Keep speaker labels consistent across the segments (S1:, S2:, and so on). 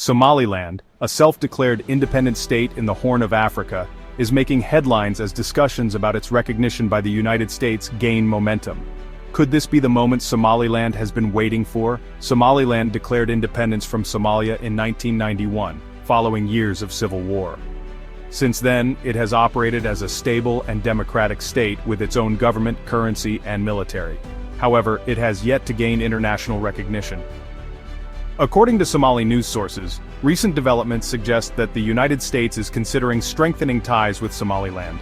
S1: Somaliland, a self-declared independent state in the Horn of Africa, is making headlines as discussions about its recognition by the United States gain momentum. Could this be the moment Somaliland has been waiting for? Somaliland declared independence from Somalia in 1991, following years of civil war. Since then, it has operated as a stable and democratic state with its own government, currency, and military. However, it has yet to gain international recognition. According to Somali news sources, recent developments suggest that the United States is considering strengthening ties with Somaliland.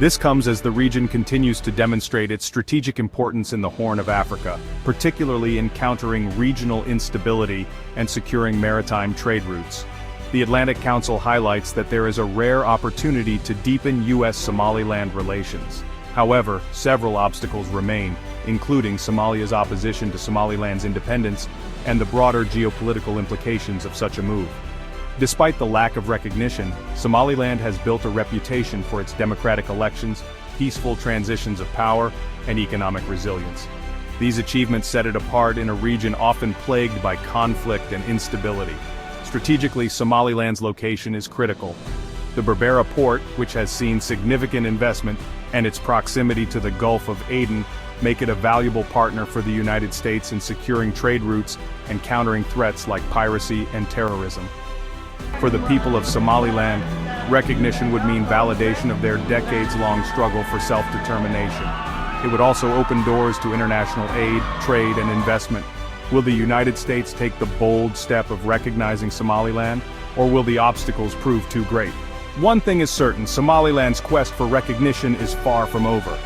S1: This comes as the region continues to demonstrate its strategic importance in the Horn of Africa, particularly in countering regional instability and securing maritime trade routes. The Atlantic Council highlights that there is a rare opportunity to deepen U.S.-Somaliland relations. However, several obstacles remain, including Somalia's opposition to Somaliland's independence and the broader geopolitical implications of such a move. Despite the lack of recognition, Somaliland has built a reputation for its democratic elections, peaceful transitions of power, and economic resilience. These achievements set it apart in a region often plagued by conflict and instability. Strategically, Somaliland's location is critical. The Berbera port, which has seen significant investment, and its proximity to the Gulf of Aden make it a valuable partner for the United States in securing trade routes and countering threats like piracy and terrorism. For the people of Somaliland, recognition would mean validation of their decades-long struggle for self-determination. It would also open doors to international aid, trade, and investment. Will the United States take the bold step of recognizing Somaliland, or will the obstacles prove too great? One thing is certain, Somaliland's quest for recognition is far from over.